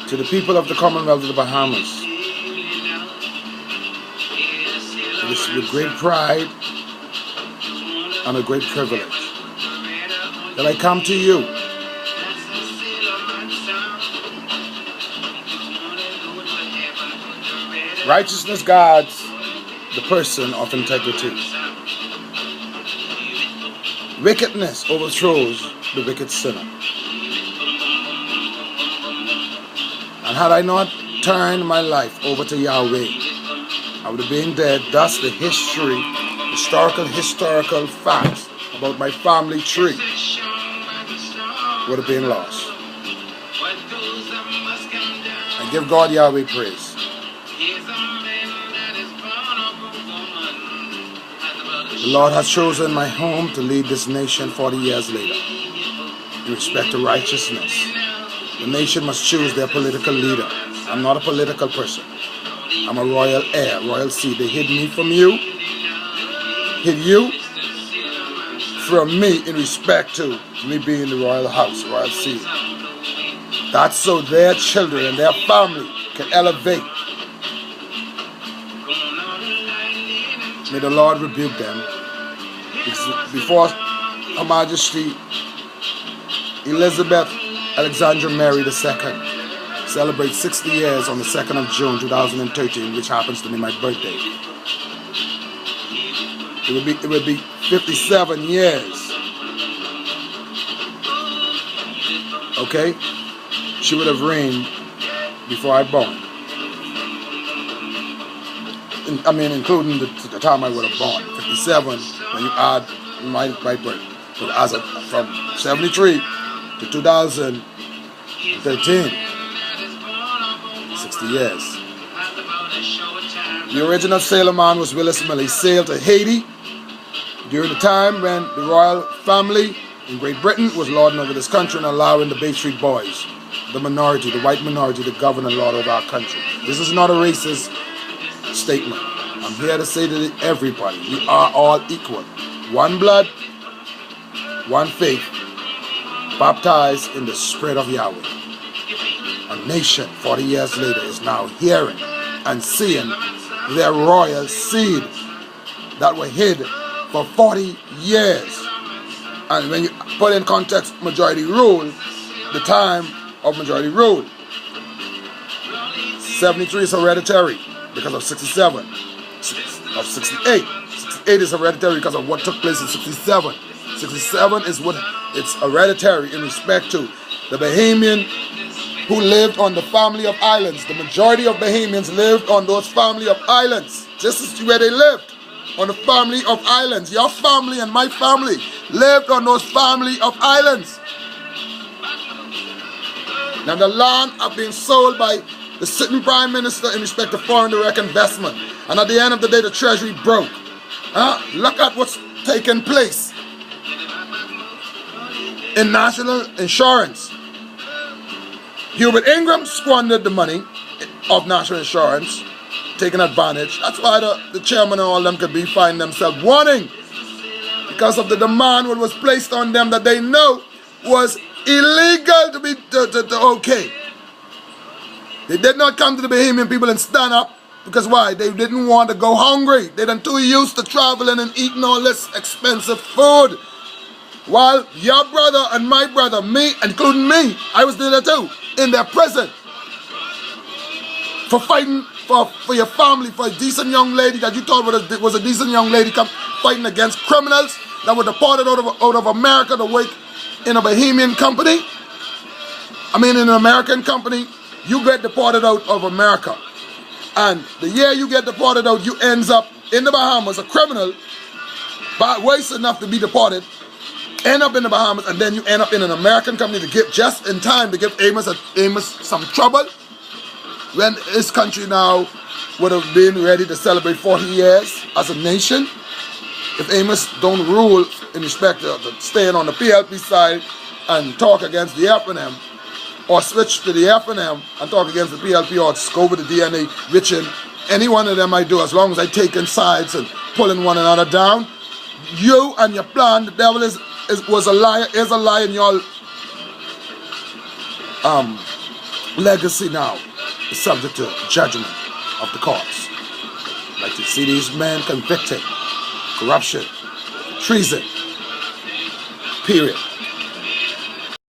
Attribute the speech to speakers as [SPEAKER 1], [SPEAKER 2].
[SPEAKER 1] To the people of the Commonwealth of the Bahamas, it is with great pride and a great privilege that I come to you righteousness guards the person of integrity. Wickedness overthrows the wicked sinner. And had I not turned my life over to Yahweh, I would have been dead. Thus the historical facts about my family tree would have been lost. I give God Yahweh praise. The Lord has chosen my home to lead this nation 40 years later. In respect to righteousness, the nation must choose their political leader. I'm not a political person. I'm a royal heir, royal seed. They hid me from you, hid you from me in respect to me being the royal house, royal seed. That's so their children and their family can elevate. May the Lord rebuke them. Before Her Majesty Elizabeth Alexandra Mary II celebrates 60 years on the 2nd of June 2013, which happens to be my birthday. It would be 57 years. Okay? She would have reigned before I born. I mean, including the time I would have born. 57, when you add my birth. But as of, from 73 to 2013, 60 years. The original sailor man was Willis Miller. He sailed to Haiti during the time when the royal family in Great Britain was lording over this country and allowing the Bay Street Boys, the minority, the white minority, to govern and lord over our country. This is not a racist statement. I'm here to say to everybody, we are all equal. One blood, one faith, baptized in the Spirit of Yahweh. A nation 40 years later is now hearing and seeing their royal seed that were hid for 40 years. And when you put in context majority rule, the time of majority rule, 73 is hereditary because of 67, of 68. 68 is hereditary because of what took place in 67. 67 is what it's hereditary in respect to the Bahamian who lived on the family of islands. The majority of Bahamians lived on those family of islands. This is where they lived, on the family of islands. Your family and my family lived on those family of islands. Now the land are being sold by the sitting prime minister in respect to foreign direct investment. And at the end of the day, the treasury broke. Look at what's taking place in national insurance. Hubert Ingram squandered the money of national insurance, taking advantage. That's why the chairman and all them could be finding themselves wanting, because of the demand what was placed on them that they know was illegal to be okay. They did not come to the Bahamian people and stand up, because why? They didn't want to go hungry. They done too used to traveling and eating all this expensive food. While your brother and my brother, me, including me, I was there too, in their prison for fighting for your family, for a decent young lady that you thought was a decent young lady, come fighting against criminals that were deported out of America to work in a Bahamian company. I mean, in an American company, you get deported out of America. And the year you get deported out, you ends up in the Bahamas, a criminal, but waste enough to be deported, end up in the Bahamas, and then you end up in an American company to get just in time to give Amos some trouble, when his country now would have been ready to celebrate 40 years as a nation. If Amos don't rule in respect to staying on the PLP side and talk against the FNM, or switch to the FNM and talk against the PLP, or go with the DNA Richard, any one of them I do, as long as I taking sides and pulling one another down. You and your plan, the devil was a liar, is a liar, and y'all legacy now is subject to judgment of the courts. I'd like to see these men convicted, corruption, treason, period.